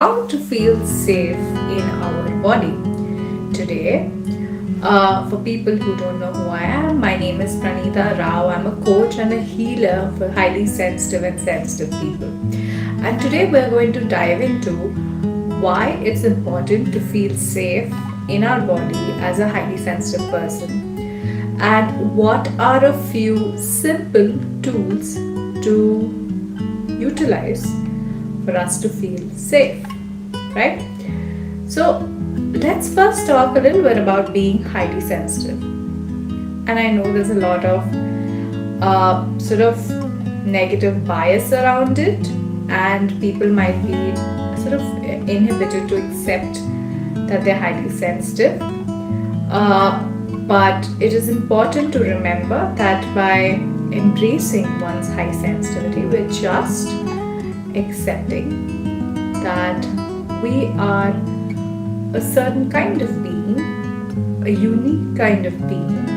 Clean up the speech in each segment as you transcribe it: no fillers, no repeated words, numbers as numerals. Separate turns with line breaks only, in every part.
how to feel safe in our body. Today, for people who don't know who I am, my name is Pranita Rao. I'm a coach and a healer for highly sensitive and sensitive people. And today we're going to dive into why it's important to feel safe in our body as a highly sensitive person, and what are a few simple tools to utilize for us to feel safe, right? So, let's first talk a little bit about being highly sensitive. And I know there's a lot of sort of negative bias around it, and people might be sort of inhibited to accept that they're highly sensitive. But it is important to remember that by embracing one's high sensitivity, we're just accepting that we are a certain kind of being, a unique kind of being,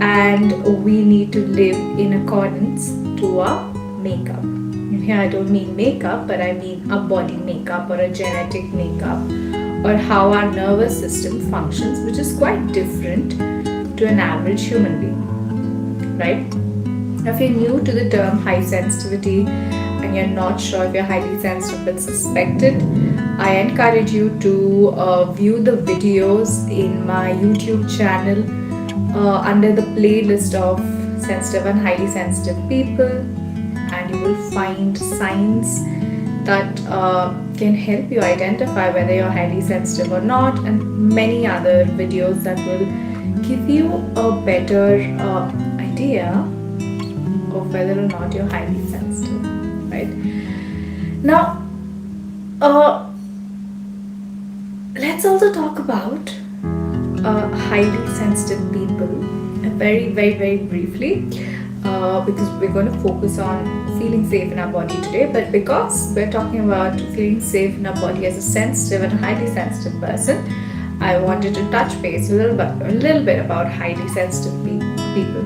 and we need to live in accordance to our makeup. And here I don't mean makeup, but I mean a body makeup or a genetic makeup, or how our nervous system functions, which is quite different to an average human being, right? If you're new to the term high sensitivity and you're not sure if you're highly sensitive but suspect it, I encourage you to view the videos in my YouTube channel under the playlist of sensitive and highly sensitive people, and you will find signs that can help you identify whether you're highly sensitive or not, and many other videos that will give you a better idea of whether or not you're highly sensitive, right? Now, let's also talk about highly sensitive people very briefly, because we're going to focus on feeling safe in our body today. But because we're talking about feeling safe in our body as a sensitive and a highly sensitive person, I wanted to touch base a little bit about highly sensitive people.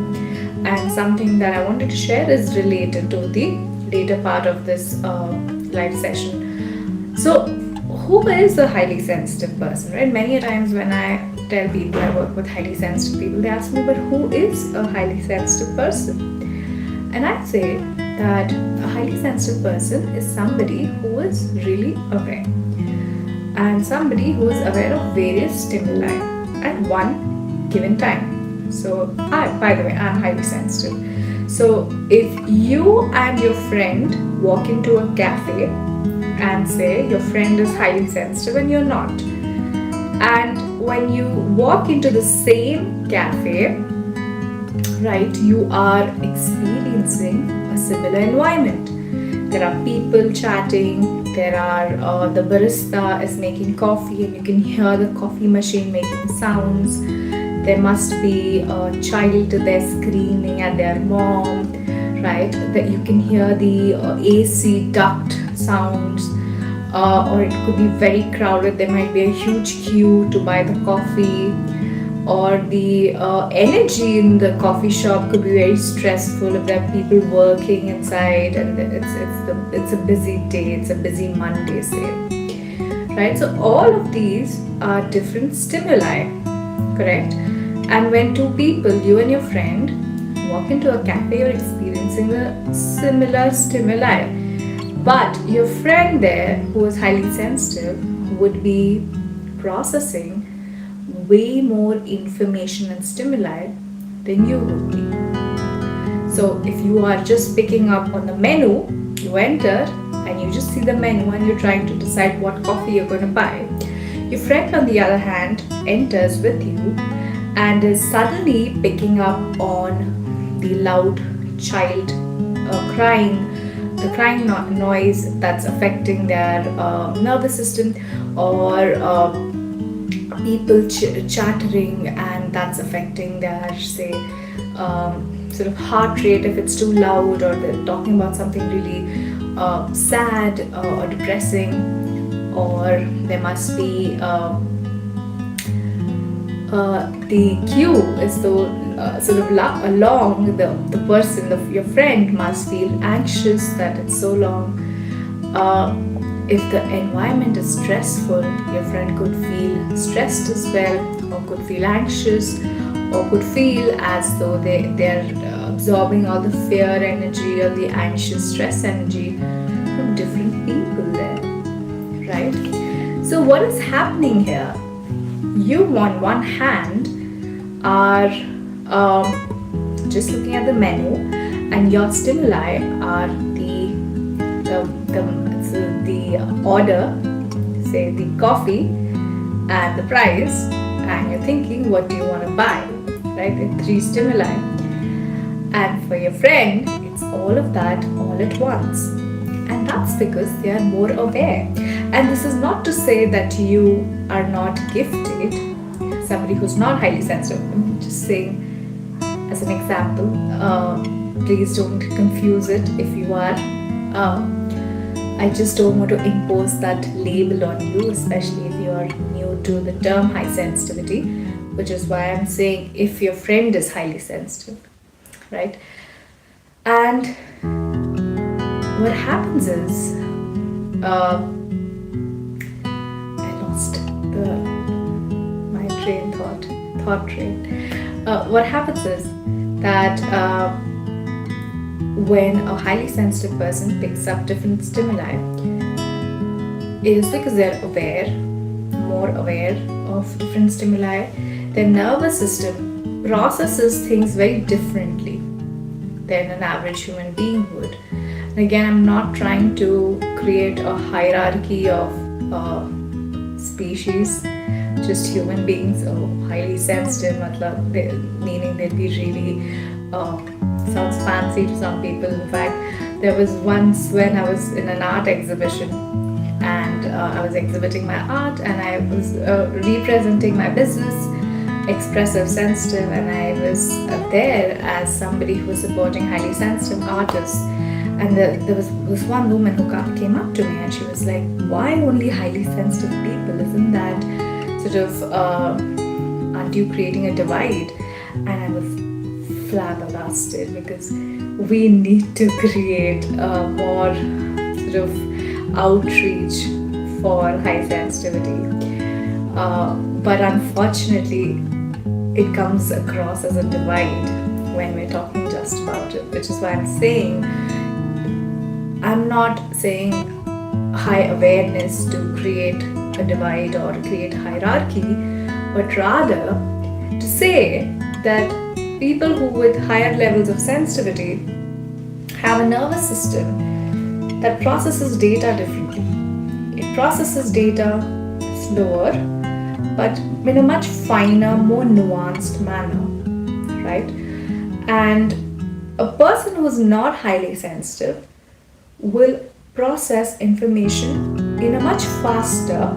And something that I wanted to share is related to the later part of this live session. So, who is a highly sensitive person, right? Many a times when I tell people I work with highly sensitive people, they ask me, but who is a highly sensitive person? And I say that a highly sensitive person is somebody who is really aware, and somebody who is aware of various stimuli at one given time. So, by the way, I'm highly sensitive. So, if you and your friend walk into a cafe and say your friend is highly sensitive and you're not, and when you walk into the same cafe, right, you are experiencing a similar environment. There are people chatting, there are the barista is making coffee and you can hear the coffee machine making sounds. There must be a child there screaming at their mom, right? That you can hear the AC duct sounds, or it could be very crowded. There might be a huge queue to buy the coffee, or the energy in the coffee shop could be very stressful if there are people working inside, and it's a busy day, it's a busy Monday, say, right? So all of these are different stimuli, correct? And when two people, you and your friend, walk into a cafe, you're experiencing a similar stimuli. But your friend there, who is highly sensitive, would be processing way more information and stimuli than you would be. So if you are just picking up on the menu, you enter and you just see the menu and you're trying to decide what coffee you're going to buy. Your friend, on the other hand, enters with you and is suddenly picking up on the loud child crying, the crying noise that's affecting their nervous system, or people chattering, and that's affecting their, say, sort of heart rate if it's too loud, or they're talking about something really sad or depressing, or there must be the queue is so sort of long, the person, your friend must feel anxious that it's so long. if the environment is stressful, your friend could feel stressed as well, or could feel anxious, or could feel as though they're absorbing all the fear energy or the anxious stress energy from different people there, right? So what is happening here? You on one hand are just looking at the menu, and your stimuli are the order, say the coffee and the price, and you're thinking, what do you want to buy, right? The three stimuli. And for your friend, it's all of that all at once. And that's because they are more aware. And this is not to say that you are not gifted, somebody who's not highly sensitive. I'm just saying as an example. Please don't confuse it if you are. I just don't want to impose that label on you, especially if you are new to the term high sensitivity, which is why I'm saying if your friend is highly sensitive, right? And what happens is, I lost my thought train. What happens is that when a highly sensitive person picks up different stimuli, it is because they're more aware of different stimuli. Their nervous system processes things very differently than an average human being would. And again, I'm not trying to create a hierarchy of species, just human beings, highly sensitive, meaning they'd be really sounds fancy to some people. In fact, there was once when I was in an art exhibition, and I was exhibiting my art, and I was representing my business, expressive sensitive, and I was there as somebody who was supporting highly sensitive artists. And there was this one woman who came up to me, and she was like, why only highly sensitive people? Isn't that sort of, aren't you creating a divide? And I was flabbergasted, because we need to create more sort of outreach for high sensitivity. But unfortunately, it comes across as a divide when we're talking just about it, which is why I'm not saying high awareness to create a divide or create hierarchy, but rather to say that people who with higher levels of sensitivity have a nervous system that processes data differently. It processes data slower, but in a much finer, more nuanced manner, right? And a person who is not highly sensitive will process information in a much faster,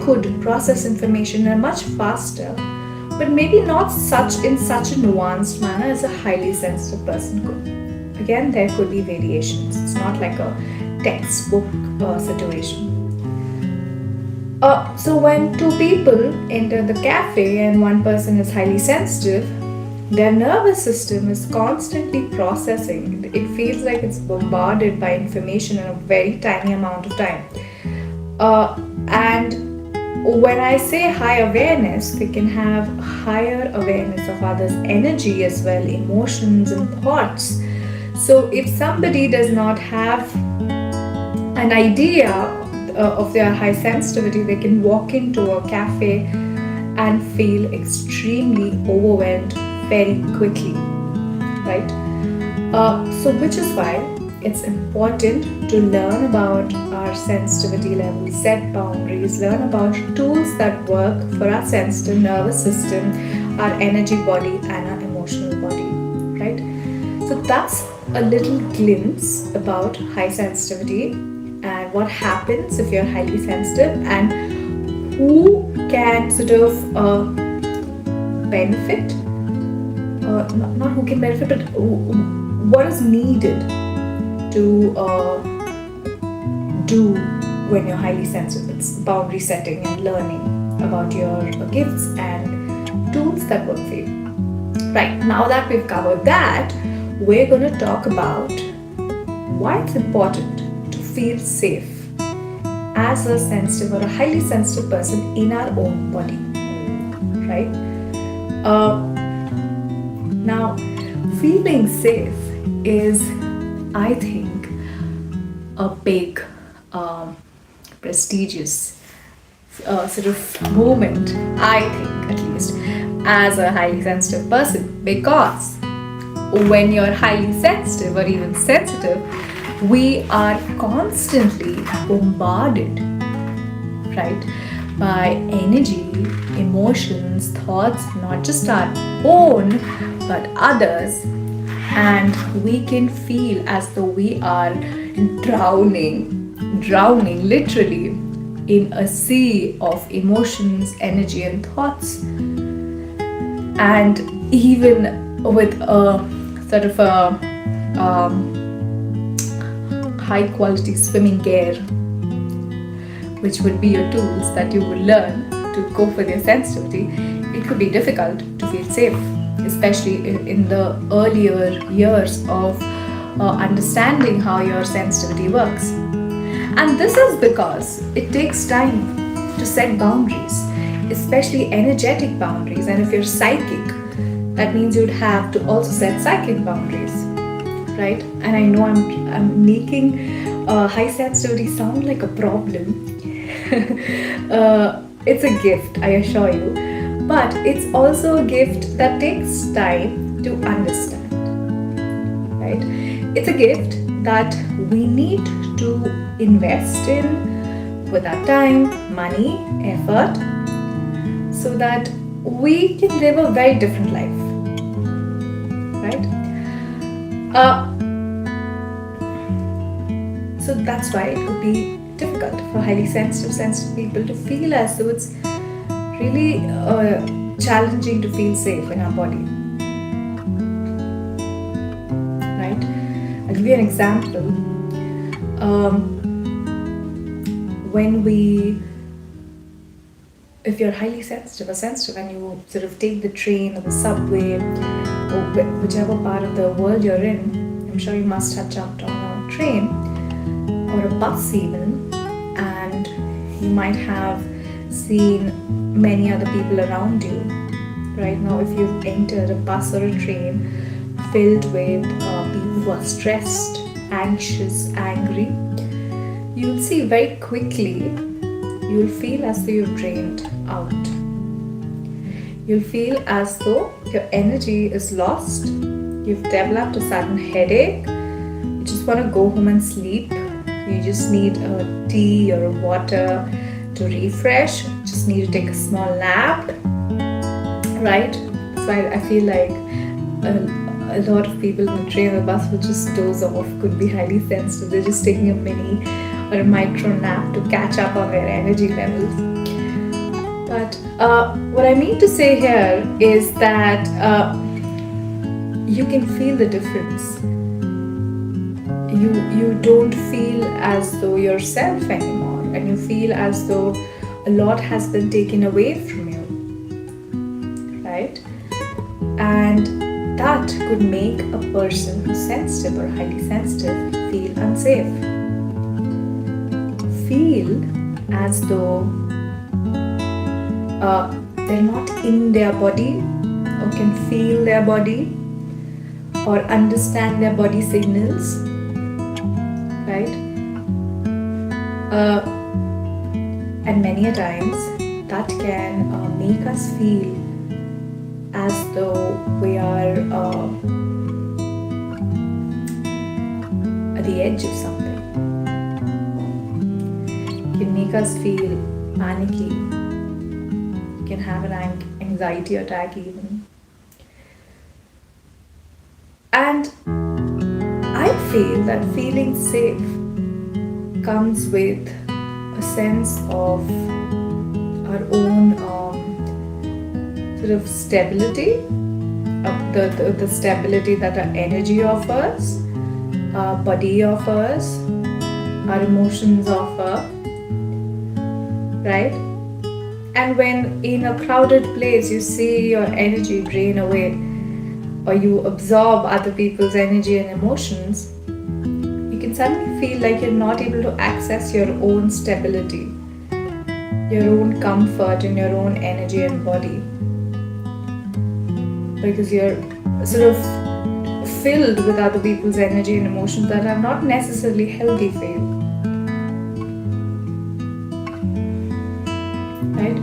could process information in a much faster, but maybe not in such a nuanced manner as a highly sensitive person could. Again, there could be variations. It's not like a textbook situation. So when two people enter the cafe and one person is highly sensitive, their nervous system is constantly processing. It feels like it's bombarded by information in a very tiny amount of time. And when I say high awareness, they can have higher awareness of others' energy as well, emotions and thoughts. So if somebody does not have an idea of their high sensitivity, they can walk into a cafe and feel extremely overwhelmed very quickly, right? So which is why it's important to learn about our sensitivity levels, set boundaries, learn about tools that work for our sensitive nervous system, our energy body and our emotional body, right? So that's a little glimpse about high sensitivity and what happens if you're highly sensitive, and who can sort of benefit, not who can benefit, but what is needed to do when you're highly sensitive. It's boundary setting and learning about your gifts and tools that work for you. Right, now that we've covered that, we're going to talk about why it's important to feel safe as a sensitive or a highly sensitive person in our own body, right? Now, feeling safe is, I think, a big, prestigious sort of moment, I think, at least, as a highly sensitive person, because when you're highly sensitive or even sensitive, we are constantly bombarded, right, by energy, emotions, thoughts, not just our own but others, and we can feel as though we are drowning literally in a sea of emotions, energy, and thoughts. And even with a sort of a high quality swimming gear, which would be your tools that you would learn to cope with your sensitivity, it could be difficult to feel safe, especially in the earlier years of understanding how your sensitivity works. And this is because it takes time to set boundaries, especially energetic boundaries. And if you're psychic, that means you'd have to also set psychic boundaries, right? And I know I'm making high sensitivity sound like a problem. It's a gift, I assure you, but it's also a gift that takes time to understand, right? It's a gift that we need to invest in with our time, money, effort, so that we can live a very different life, right? So that's why it could be difficult for highly sensitive people to feel as though it's really challenging to feel safe in our body, right? I'll give you an example. If you're highly sensitive or sensitive and you sort of take the train or the subway or whichever part of the world you're in, I'm sure you must have jumped on a train or a bus even, and you might have seen many other people around you. Right now, if you've entered a bus or a train filled with people who are stressed, anxious, angry, you'll see very quickly, you'll feel as though you're drained out. You'll feel as though your energy is lost. You've developed a sudden headache. You just want to go home and sleep. You just need a tea or a water to refresh. You just need to take a small nap, right? So I feel like a lot of people in the train or the bus will just doze off, could be highly sensitive. They're just taking a mini or a micro nap to catch up on their energy levels. But what I mean to say here is that you can feel the difference. You don't feel as though you're yourself anymore, and you feel as though a lot has been taken away from you, right? And that could make a person who's sensitive or highly sensitive feel unsafe. Feel as though they're not in their body or can feel their body or understand their body signals, right? And many a times that can make us feel as though we are at the edge of something. It can make us feel panicky. You can have an anxiety attack even. And I feel that feeling safe comes with a sense of our own sort of stability, the stability that our energy offers, our body offers, our emotions offer, right? And when in a crowded place you see your energy drain away, or you absorb other people's energy and emotions, you can can suddenly feel like you're not able to access your own stability, your own comfort, and your own energy and body, because you're sort of filled with other people's energy and emotions that are not necessarily healthy for you. Right?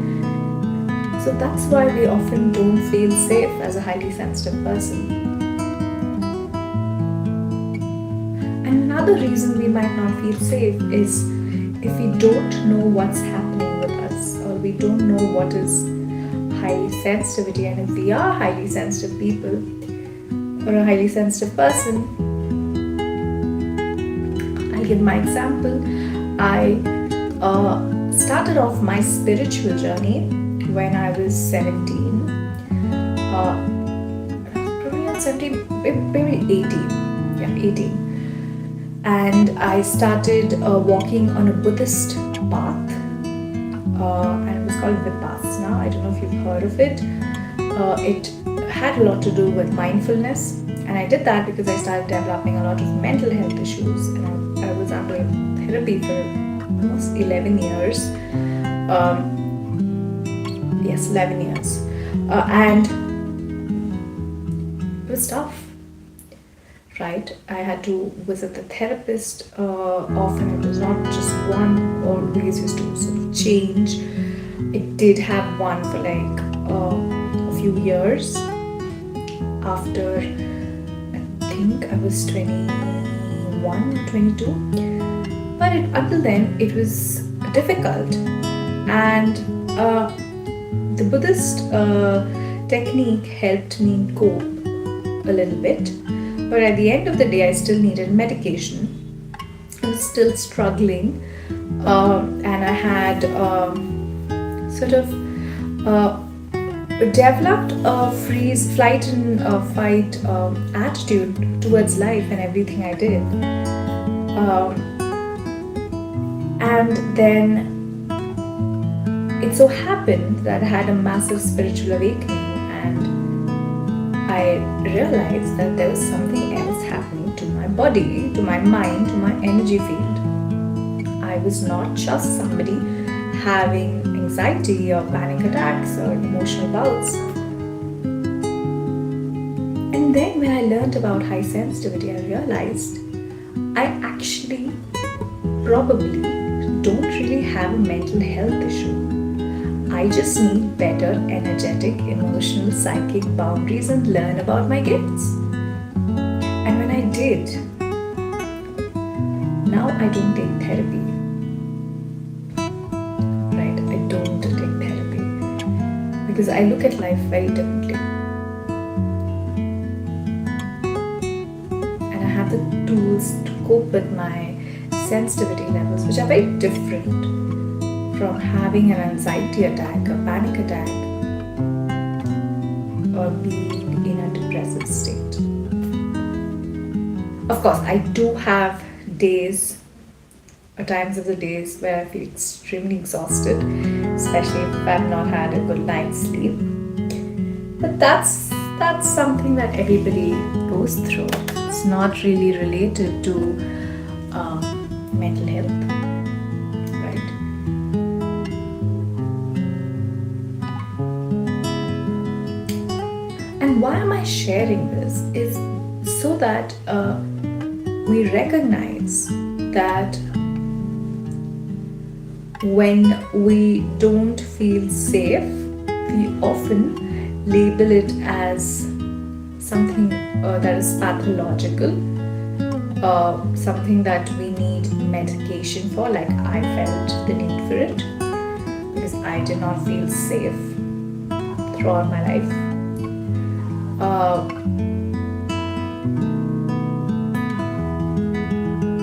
So that's why we often don't feel safe as a highly sensitive person. And another reason we might not feel safe is if we don't know what's happening with us, or we don't know what is highly sensitivity. And if we are highly sensitive people or a highly sensitive person, I'll give my example. I started off my spiritual journey when I was 17. Probably not 17, maybe 18. Yeah, 18. And I started walking on a Buddhist path, and it was called Vipassana. I don't know if you've heard of it. It had a lot to do with mindfulness, and I did that because I started developing a lot of mental health issues, and I was under therapy for almost 11 years. Yes, 11 years. And it was tough. Right, I had to visit the therapist often. It was not just one, always used to sort of change. It did have one for like a few years. After I think I was 21, 22. But until then, it was difficult. And the Buddhist technique helped me cope a little bit. But at the end of the day, I still needed medication. I was still struggling, and I had sort of developed a freeze, flight, and fight attitude towards life and everything I did. And then it so happened that I had a massive spiritual awakening, and I realized that there was something else happening to my body, to my mind, to my energy field. I was not just somebody having anxiety or panic attacks or emotional bouts. And then when I learned about high sensitivity, I realized I actually probably don't really have a mental health issue. I just need better energetic, emotional, psychic boundaries and learn about my gifts. And when I did, now I don't take therapy. Right? I don't take therapy because I look at life very differently. And I have the tools to cope with my sensitivity levels, which are very different from having an anxiety attack, a panic attack, or being in a depressive state. Of course, I do have days, or times of the days where I feel extremely exhausted, especially if I've not had a good night's sleep. But that's something that everybody goes through. It's not really related to mental health. And why am I sharing this is so that we recognize that when we don't feel safe, we often label it as something that is pathological, something that we need medication for, like I felt the need for it because I did not feel safe throughout my life.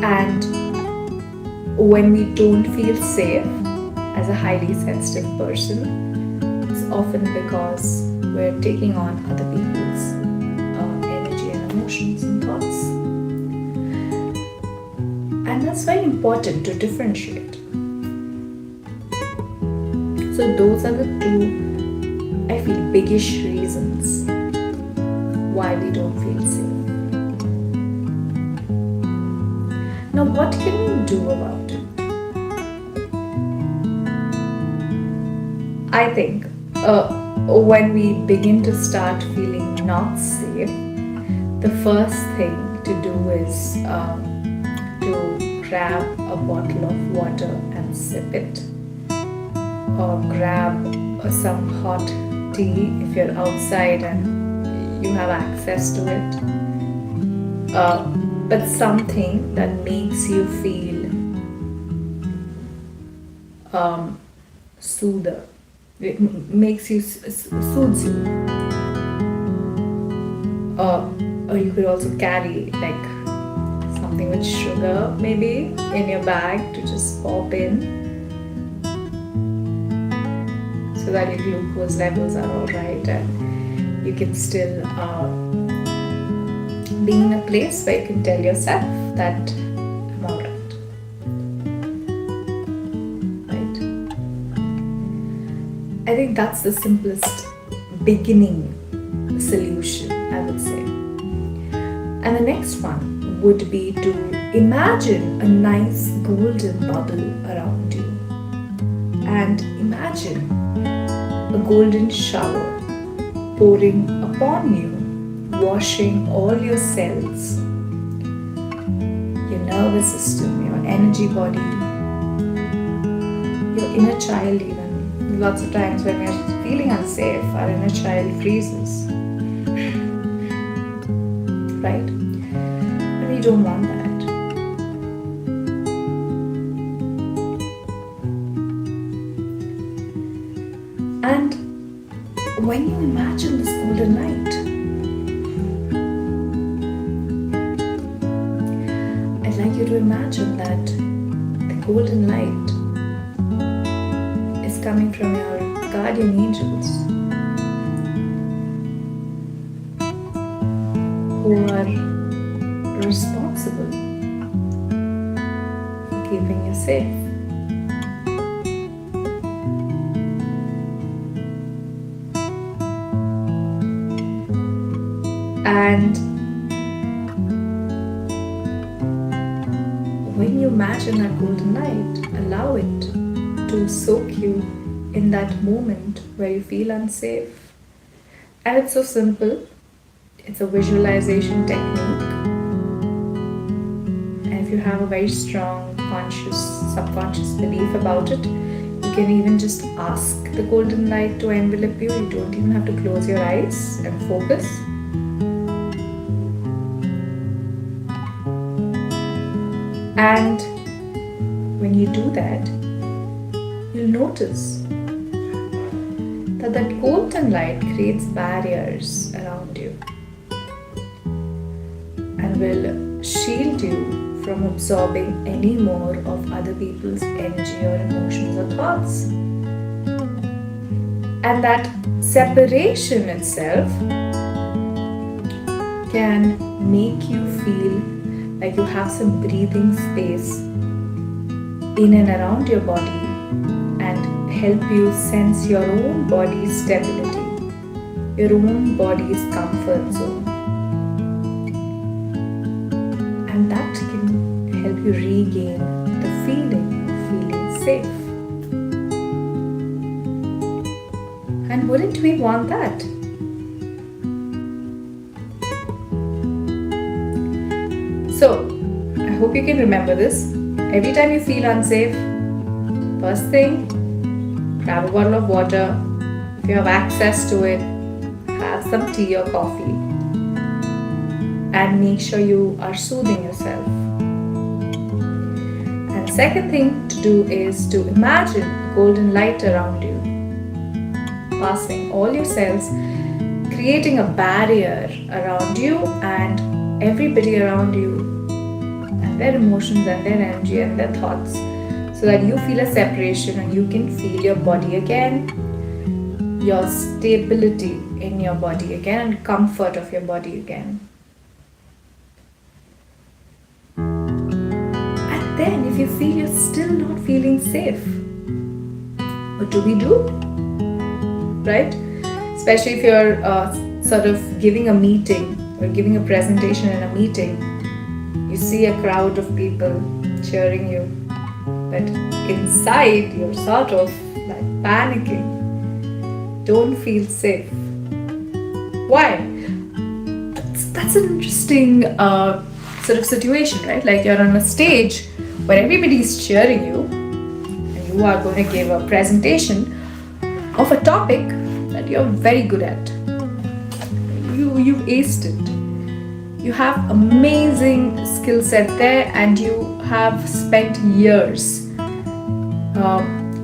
And when we don't feel safe as a highly sensitive person, it's often because we're taking on other people's energy and emotions and thoughts. And that's very important to differentiate. So those are the two, I feel, biggish reasons why we don't feel safe. Now, what can we do about it? I think when we begin to start feeling not safe, the first thing to do is to grab a bottle of water and sip it, or grab some hot tea if you're outside and you have access to it, but something that makes you feel soother. It makes you soothes you. Or you could also carry like something with sugar maybe in your bag to just pop in, so that your glucose levels are all right and you can still be in a place where you can tell yourself that I'm all right. I think that's the simplest beginning solution, I would say. And the next one would be to imagine a nice golden bubble around you. And imagine a golden shower pouring upon you, washing all your cells, your nervous system, your energy body, your inner child even. Lots of times when we're feeling unsafe, our inner child freezes. Right? But we don't want that. And when you imagine this golden light, I'd like you to imagine that the golden light coming from your guardian angels, who are responsible for keeping you safe. And when you imagine that golden light, allow it to soak you in that moment where you feel unsafe. And it's so simple. It's a visualization technique. And if you have a very strong subconscious belief about it, you can even just ask the golden light to envelop you. You don't even have to close your eyes and focus. And when you do that, you'll notice that golden light creates barriers around you and will shield you from absorbing any more of other people's energy or emotions or thoughts. And that separation itself can make you feel like you have some breathing space in and around your body and help you sense your own body's stability, your own body's comfort zone. And that can help you regain the feeling of feeling safe. And wouldn't we want that? So, I hope you can remember this. Every time you feel unsafe, first thing, grab a bottle of water. If you have access to it, have some tea or coffee. And make sure you are soothing yourself. And the second thing to do is to imagine golden light around you, passing all your cells, creating a barrier around you and everybody around you, and their emotions and their energy and their thoughts, so that you feel a separation and you can feel your body again, your stability in your body again, and comfort of your body again. And then if you feel you're still not feeling safe, what do we do? Right? Especially if you're sort of giving a meeting or giving a presentation in a meeting, you You see a crowd of people cheering you, but inside you're sort of like panicking. Don't feel safe. Why? That's an interesting sort of situation, right? Like you're on a stage where everybody's cheering you, and you are going to give a presentation of a topic that you're very good at. You aced it. You have amazing skill set there, and you have spent years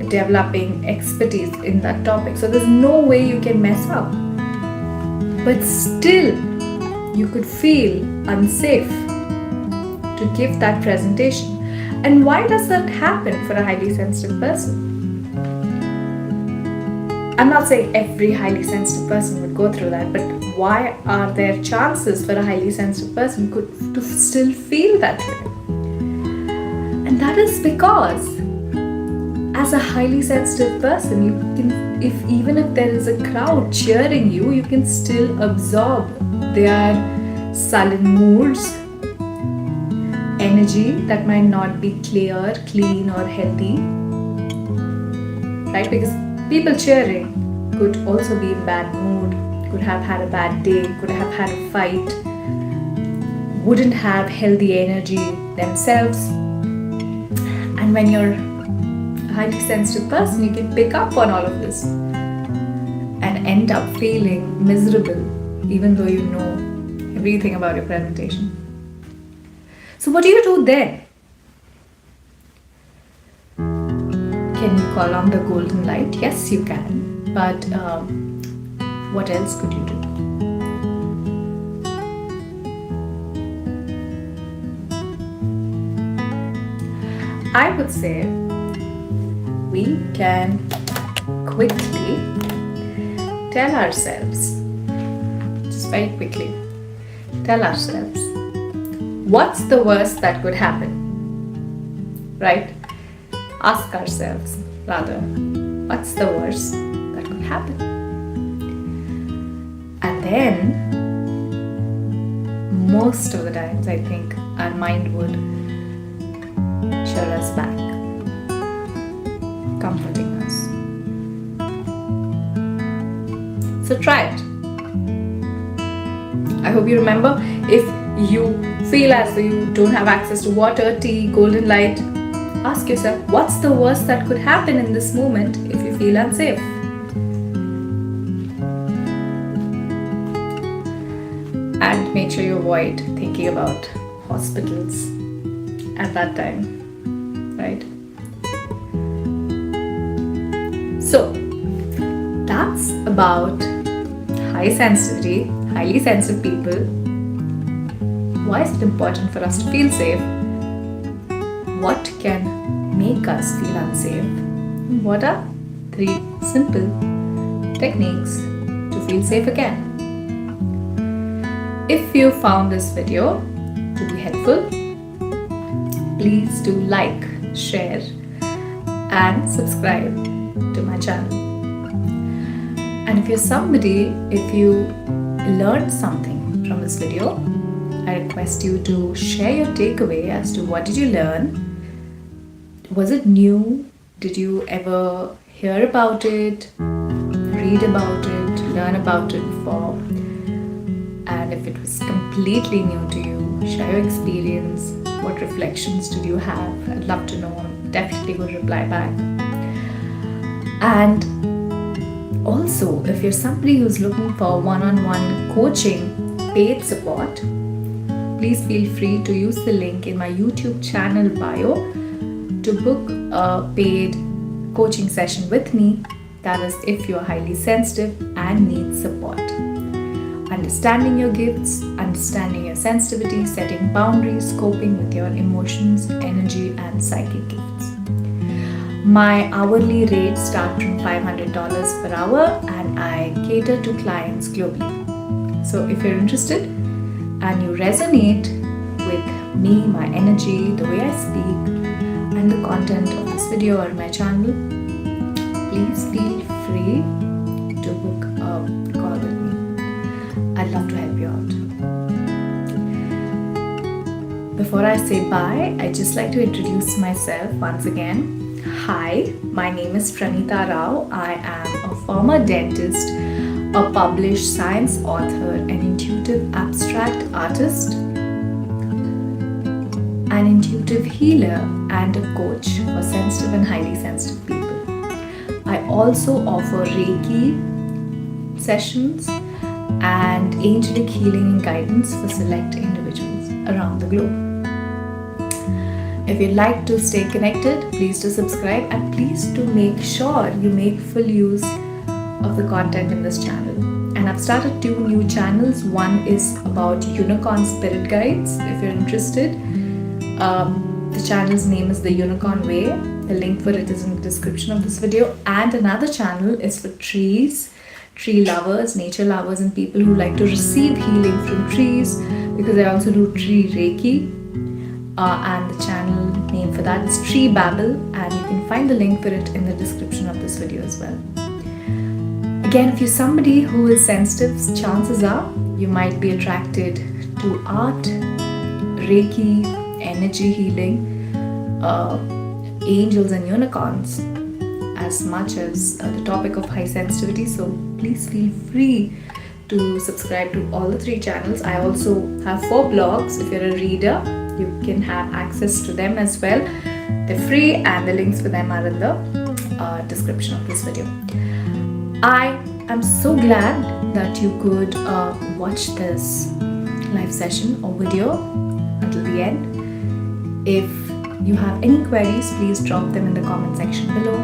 developing expertise in that topic. So there's no way you can mess up. But still, you could feel unsafe to give that presentation. And why does that happen for a highly sensitive person? I'm not saying every highly sensitive person would go through that, but why are there chances for a highly sensitive person to still feel that way? And that is because as a highly sensitive person, you can, even if there is a crowd cheering you, you can still absorb their sullen moods, energy that might not be clear, clean, or healthy, right? Because people cheering could also be in bad mood, could have had a bad day, could have had a fight, wouldn't have healthy energy themselves. And when you're a highly sensitive person, you can pick up on all of this and end up feeling miserable, even though you know everything about your presentation. So what do you do then? Can you call on the golden light? Yes, you can. But what else could you do? I would say we can quickly tell ourselves, just very quickly, tell ourselves, what's the worst that could happen? Right? Ask ourselves, rather, what's the worst that could happen? And then, most of the times, I think our mind would shut us back, comforting us. So try it. I hope you remember. If you feel as though you don't have access to water, tea, golden light, ask yourself, what's the worst that could happen in this moment if you feel unsafe? And make sure you avoid thinking about hospitals at that time, right? So, that's about high sensitivity, highly sensitive people. Why is it important for us to feel safe? What can make us feel unsafe? What are 3 simple techniques to feel safe again? If you found this video to be helpful, please do like, share, and subscribe to my channel. And if you're somebody, if you learned something from this video, I request you to share your takeaway as to what did you learn. Was it new? Did you ever hear about it, read about it, learn about it before? And if it was completely new to you, share your experience. What reflections did you have? I'd love to know. I'm definitely going to reply back. And also, if you're somebody who's looking for one-on-one coaching, paid support, please feel free to use the link in my YouTube channel bio to book a paid coaching session with me. That is if you're highly sensitive and need support. Understanding your gifts, understanding your sensitivity, setting boundaries, coping with your emotions, energy, and psychic gifts. My hourly rates start from $500 per hour, and I cater to clients globally. So if you're interested and you resonate with me, my energy, the way I speak, and the content of this video or my channel, please feel free to book a call with me. I'd love to help you out. Before I say bye, I'd just like to introduce myself once again. Hi, my name is Pranita Rao. I am a former dentist, a published science author, an intuitive abstract artist, an intuitive healer, and a coach for sensitive and highly sensitive people. I also offer Reiki sessions and angelic healing and guidance for select individuals around the globe. If you'd like to stay connected, please do subscribe and please do make sure you make full use of the content in this channel. And I've started 2 new channels. One is about unicorn spirit guides. If you're interested, the channel's name is The Unicorn Way. The link for it is in the description of this video. And another channel is for trees, tree lovers, nature lovers, and people who like to receive healing from trees, because I also do tree Reiki. And the channel name for that is Tree Babble, and you can find the link for it in the description of this video as well. Again, if you're somebody who is sensitive, chances are you might be attracted to art, Reiki, energy healing, angels and unicorns, as much as the topic of high sensitivity. So please feel free to subscribe to all the 3 channels. I also have 4 blogs. If you're a reader, you can have access to them as well. They're free and the links for them are in the description of this video. I am so glad that you could watch this live session or video until the end. If you have any queries, please drop them in the comment section below.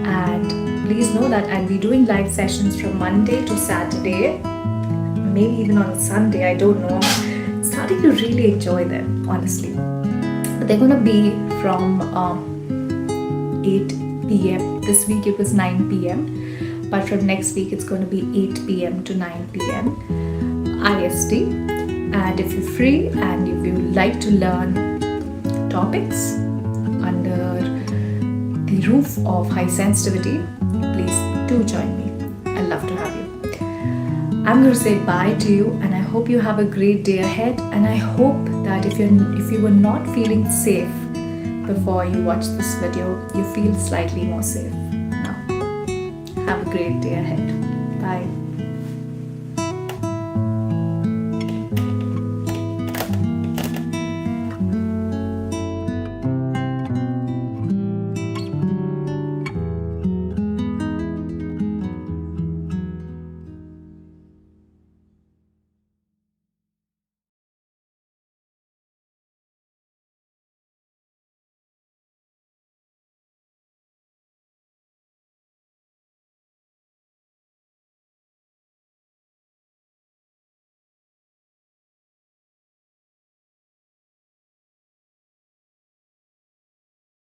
And please know that I'll be doing live sessions from Monday to Saturday, maybe even on Sunday, I don't know. I'm starting to really enjoy them, honestly. But they're gonna be from 8 p.m. This week it was 9 p.m. But from next week it's gonna be 8 p.m. to 9 p.m. IST. And if you're free and if you like to learn topics under the roof of high sensitivity, please do join me. I'd love to have you. I'm going to say bye to you, and I hope you have a great day ahead. And I hope that if you were not feeling safe before you watch this video, you feel slightly more safe now. Have a great day ahead. Bye.